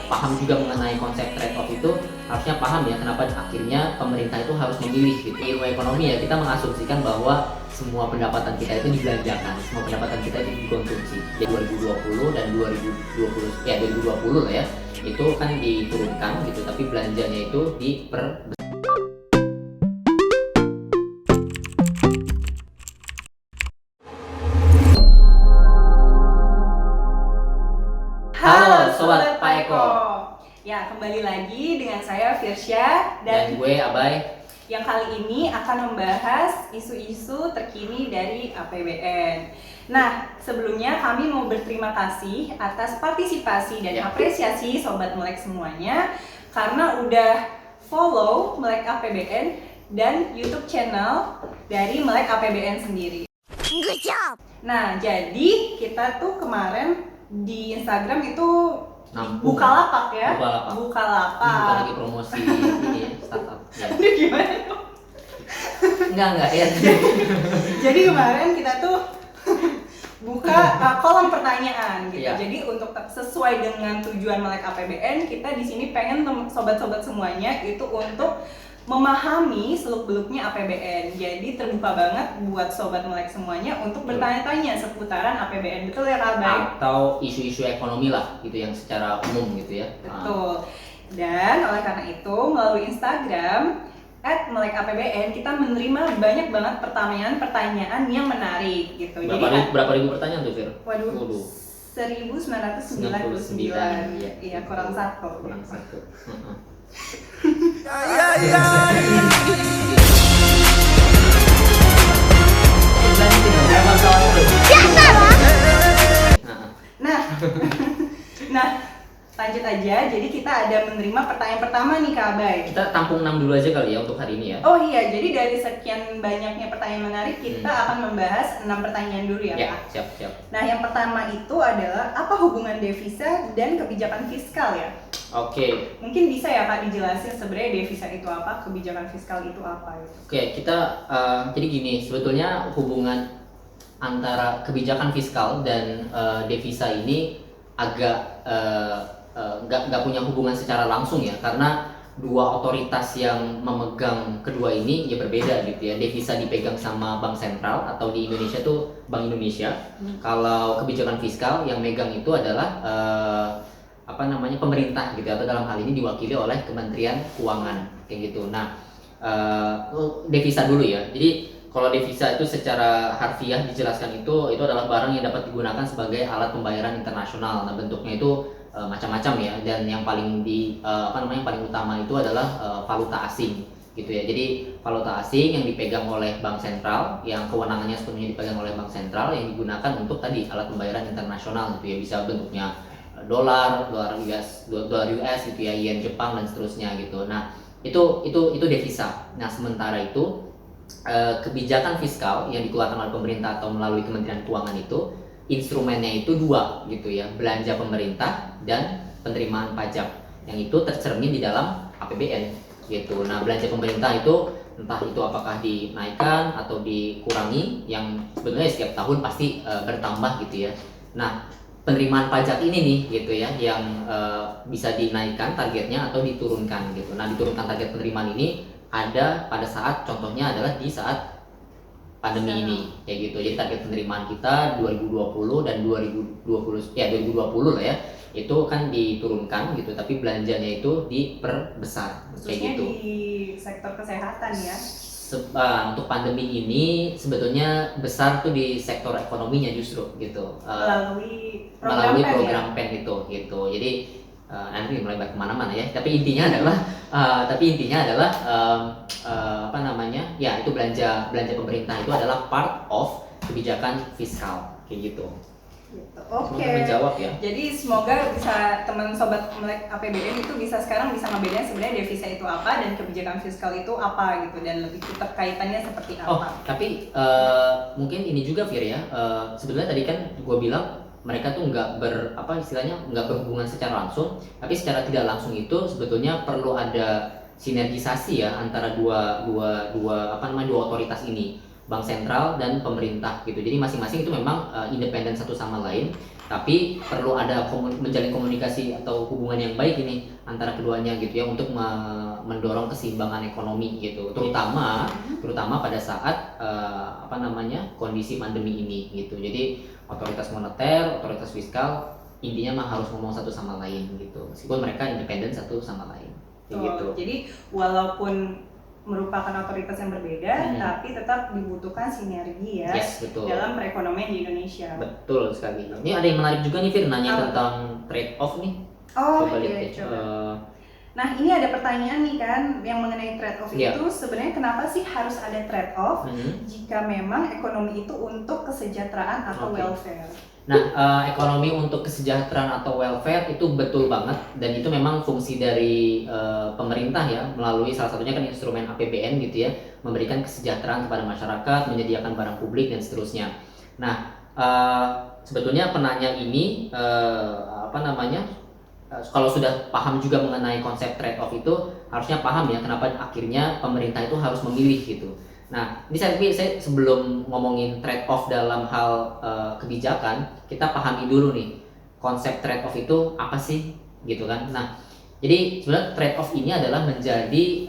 paham juga mengenai konsep trade off itu harusnya paham ya kenapa akhirnya pemerintah itu harus memilih gitu. Ilmu ekonomi ya kita mengasumsikan bahwa semua pendapatan kita itu dibelanjakan, semua pendapatan kita itu dikonsumsi. Di 2020 dan 2020 ya 2020 lah ya itu kan diturunkan gitu, tapi belanjanya itu diperbesar. Halo Sobat Pak Eko. Ya, kembali lagi dengan saya Firsya Dan gue Abai. yang kali ini akan membahas isu-isu terkini dari APBN. Nah, sebelumnya kami mau berterima kasih atas partisipasi dan apresiasi Sobat Melek semuanya karena udah follow Melek APBN dan YouTube channel dari Melek APBN sendiri. Good job. Nah, jadi kita tuh kemarin di Instagram itu Nampung. Bukalapak ya. Bukalapak. Bukalapak. Ini bukan lagi promosi ini ya, startup ya. Aduh, gimana tuh? Enggak ya. Jadi kemarin kita tuh buka kolom pertanyaan gitu. Iya. Jadi untuk sesuai dengan tujuan Melek APBN, kita di sini pengen sobat-sobat semuanya itu untuk memahami seluk-beluknya APBN. Jadi terbuka banget buat sobat Melek semuanya untuk bertanya-tanya seputaran APBN. Betul ya Kak Bay? Atau isu-isu ekonomi lah gitu yang secara umum gitu ya. Betul. Dan oleh karena itu melalui Instagram @melekapbn kita menerima banyak banget pertanyaan yang menarik gitu. Berapa ribu pertanyaan tuh, Fir? Waduh. 1999. Iya, kurang satu. Kurang satu. Nah, lanjut aja. Jadi kita ada menerima pertanyaan pertama nih Kak Abai. Kita tampung 6 dulu aja kali ya untuk hari ini ya. Oh iya, jadi dari sekian banyaknya pertanyaan menarik kita akan membahas 6 pertanyaan dulu ya Ya, Kak. siap. Nah, yang pertama itu adalah apa hubungan devisa dan kebijakan fiskal ya? Oke. Mungkin bisa ya Kak dijelasin sebenarnya devisa itu apa, kebijakan fiskal itu apa gitu. Oke, kita jadi gini, sebetulnya hubungan antara kebijakan fiskal dan devisa ini agak nggak punya hubungan secara langsung ya, karena dua otoritas yang memegang kedua ini ya berbeda gitu ya. Devisa dipegang sama bank sentral atau di Indonesia tuh Bank Indonesia. Kalau kebijakan fiskal yang megang itu adalah pemerintah gitu, atau dalam hal ini diwakili oleh Kementerian Keuangan kayak gitu. Nah, devisa dulu ya. Jadi kalau devisa itu secara harfiah dijelaskan itu adalah barang yang dapat digunakan sebagai alat pembayaran internasional. Nah, bentuknya itu macam-macam ya, dan yang paling paling utama itu adalah valuta asing gitu ya. Jadi valuta asing yang dipegang oleh bank sentral, yang kewenangannya sepenuhnya dipegang oleh bank sentral, yang digunakan untuk tadi alat pembayaran internasional gitu ya. Bisa bentuknya dolar US gitu ya, yen Jepang dan seterusnya gitu. Nah, itu devisa. Nah, sementara itu kebijakan fiskal yang dikeluarkan oleh pemerintah atau melalui Kementerian Keuangan itu instrumennya itu dua gitu ya, belanja pemerintah dan penerimaan pajak, yang itu tercermin di dalam APBN gitu. Nah, belanja pemerintah itu entah itu apakah dinaikkan atau dikurangi, yang sebenarnya setiap tahun pasti bertambah gitu ya. Nah, penerimaan pajak ini nih gitu ya, yang bisa dinaikkan targetnya atau diturunkan gitu. Nah, diturunkan target penerimaan ini ada pada saat, contohnya adalah di saat pandemi ini kayak gitu. Jadi target penerimaan kita 2020 dan 2020 lah ya, itu kan diturunkan gitu, tapi belanjanya itu diperbesar kayak gitu. Di sektor kesehatan ya. Untuk pandemi ini sebetulnya besar tuh di sektor ekonominya justru gitu. Melalui program PEN itu gitu. Jadi nanti melebar kemana-mana ya. Tapi intinya adalah ya itu belanja pemerintah itu adalah part of kebijakan fiskal kayak gitu. Oke. Semoga menjawab ya. Jadi semoga bisa teman sobat Melek APBN itu sekarang bisa ngebedain sebenarnya devisa itu apa dan kebijakan fiskal itu apa gitu, dan lebih kaitannya seperti apa. Oh, tapi mungkin ini juga Fir ya. Sebenarnya tadi kan gue bilang mereka tuh nggak berhubungan secara langsung, tapi secara tidak langsung itu sebetulnya perlu ada sinergisasi ya antara dua otoritas ini, bank sentral dan pemerintah gitu. Jadi masing-masing itu memang independen satu sama lain, Tapi perlu ada menjalin komunikasi atau hubungan yang baik ini antara keduanya gitu ya untuk mendorong keseimbangan ekonomi gitu. Terutama pada saat apa namanya kondisi pandemi ini gitu. Jadi otoritas moneter, otoritas fiskal intinya mah harus ngomong satu sama lain gitu. Meskipun mereka independen satu sama lain. Gitu. Jadi walaupun merupakan otoritas yang berbeda, tapi tetap dibutuhkan sinergi ya dalam perekonomian di Indonesia. Betul sekali. Ini ada yang menarik juga nih Fir, nanya tentang trade off nih. Coba lihat. Nah ini ada pertanyaan nih kan yang mengenai trade off itu sebenarnya kenapa sih harus ada trade off jika memang ekonomi itu untuk kesejahteraan atau welfare? Nah, ekonomi untuk kesejahteraan atau welfare itu betul banget dan itu memang fungsi dari pemerintah ya melalui salah satunya kan instrumen APBN gitu ya, memberikan kesejahteraan kepada masyarakat, menyediakan barang publik dan seterusnya. Nah, sebetulnya penanya ini kalau sudah paham juga mengenai konsep trade off itu harusnya paham ya kenapa akhirnya pemerintah itu harus memilih gitu. Nah, ini saya sebelum ngomongin trade off dalam hal kebijakan, kita pahami dulu nih konsep trade off itu apa sih, gitu kan? Nah, jadi sebenarnya trade off ini adalah menjadi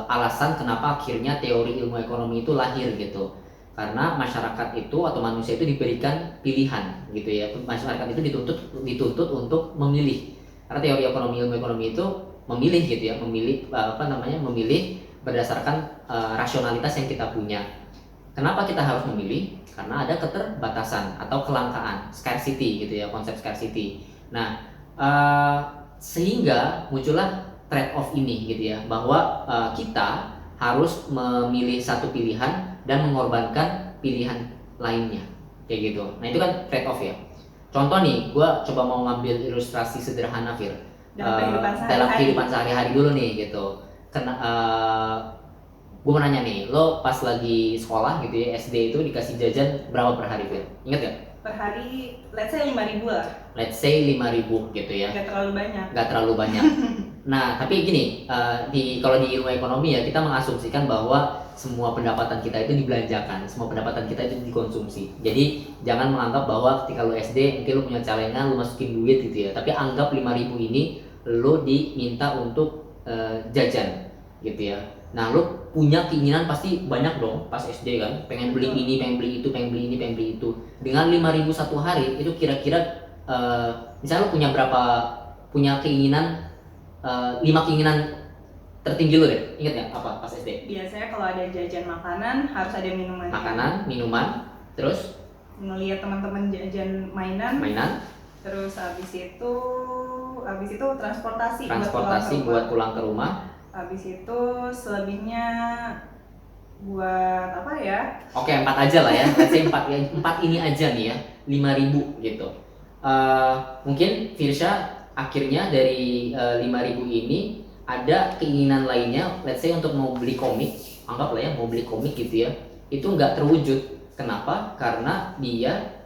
alasan kenapa akhirnya teori ilmu ekonomi itu lahir gitu. Karena masyarakat itu atau manusia itu diberikan pilihan gitu ya. Masyarakat itu dituntut untuk memilih. Karena teori ilmu ekonomi itu memilih gitu ya, memilih berdasarkan rasionalitas yang kita punya. Kenapa kita harus memilih? Karena ada keterbatasan atau kelangkaan, scarcity gitu ya, konsep scarcity. Nah, sehingga muncullah trade off ini gitu ya, bahwa kita harus memilih satu pilihan dan mengorbankan pilihan lainnya, kayak gitu. Nah itu kan trade off ya. Contoh nih, gue coba mau ngambil ilustrasi sederhana Fir, dalam kehidupan sehari-hari dulu nih gitu. Gue mau nanya nih, lo pas lagi sekolah gitu ya, SD itu dikasih jajan berapa per hari Fir? Ingat gak? Per hari, let's say 5.000 lah. Let's say 5.000 gitu ya. Gak terlalu banyak. Gak terlalu banyak. Nah, tapi gini, kalau di ilmu ekonomi ya kita mengasumsikan bahwa semua pendapatan kita itu dibelanjakan, semua pendapatan kita itu dikonsumsi. Jadi jangan menganggap bahwa ketika lo SD mungkin lo punya celengan, lo masukin duit gitu ya. Tapi anggap 5.000 ini lo diminta untuk jajan gitu ya. Nah lo punya keinginan pasti banyak dong pas SD kan, pengen beli ini, pengen beli itu, pengen beli ini, pengen beli itu. Dengan 5.000 satu hari itu kira-kira misalnya lo punya keinginan 5 keinginan tertinggi lo deh, inget nggak apa pas SD? Biasanya kalau ada jajan makanan harus ada minuman. Minuman, terus ngelihat teman-teman jajan mainan. Terus habis itu transportasi buat pulang ke rumah. Habis itu selebihnya buat apa ya? Oke, 4 aja lah ya. Let's say 4 ini aja nih ya, 5.000 gitu. Mungkin Firsha akhirnya dari 5.000 ini ada keinginan lainnya, let's say untuk mau beli komik, anggaplah ya mau beli komik gitu ya, itu nggak terwujud. Kenapa? Karena dia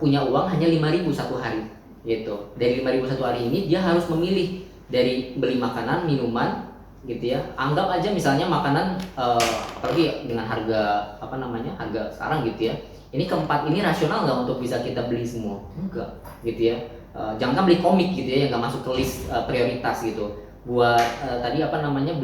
punya uang hanya 5.000 satu hari gitu. Dari 5.000 satu hari ini dia harus memilih dari beli makanan, minuman gitu ya. Anggap aja misalnya makanan apalagi dengan harga harga sekarang gitu ya. Ini keempat ini rasional nggak untuk bisa kita beli semua? Enggak gitu ya. Jangan beli komik gitu ya yang nggak masuk ke list prioritas gitu. Buat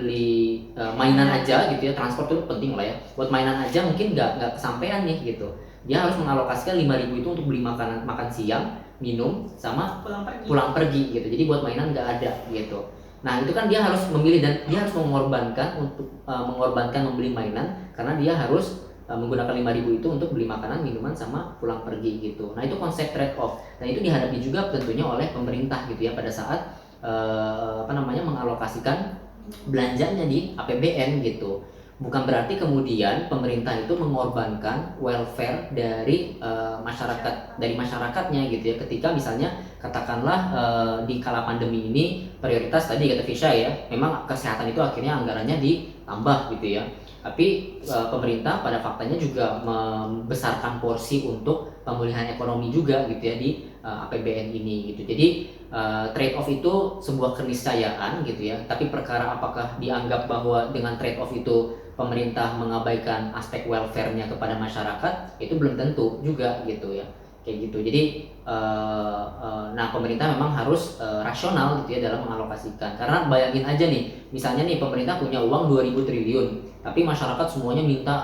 beli mainan aja gitu ya, transport itu penting lah ya. Buat mainan aja mungkin nggak kesampaian nih gitu. Dia harus mengalokasikan 5.000 itu untuk beli makan siang, minum, sama pulang pergi gitu. Jadi buat mainan nggak ada gitu. Nah itu kan dia harus memilih dan dia harus mengorbankan membeli mainan karena dia harus menggunakan 5.000 itu untuk beli makanan, minuman, sama pulang pergi gitu. Nah itu konsep trade off. Dan itu dihadapi juga tentunya oleh pemerintah gitu ya pada saat mengalokasikan belanjanya di APBN gitu. Bukan berarti kemudian pemerintah itu mengorbankan welfare dari masyarakatnya gitu ya. Ketika misalnya katakanlah di kala pandemi ini prioritas tadi kata Fisya ya, memang kesehatan itu akhirnya anggarannya ditambah gitu ya. Tapi pemerintah pada faktanya juga membesarkan porsi untuk pemulihan ekonomi juga gitu ya di APBN ini gitu. Jadi trade off itu sebuah keniscayaan gitu ya. Tapi perkara apakah dianggap bahwa dengan trade off itu pemerintah mengabaikan aspek welfare-nya kepada masyarakat, itu belum tentu juga gitu ya. kayak gitu. Jadi nah pemerintah memang harus rasional gitu ya dalam mengalokasikan. Karena bayangin aja nih, misalnya nih pemerintah punya uang 2000 triliun, tapi masyarakat semuanya minta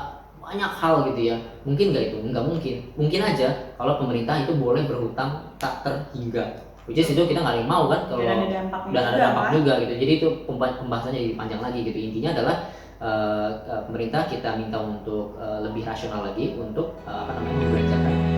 banyak hal gitu ya. Mungkin nggak itu? Nggak mungkin. Mungkin aja kalau pemerintah itu boleh berhutang tak terhingga. Which is itu kita nggak ada yang mau kan kalau Dan ada dampaknya dan ada juga, dampak kan? juga gitu. Jadi itu pembahasannya jadi panjang lagi gitu. Intinya adalah pemerintah kita minta untuk lebih rasional lagi untuk membelanjakan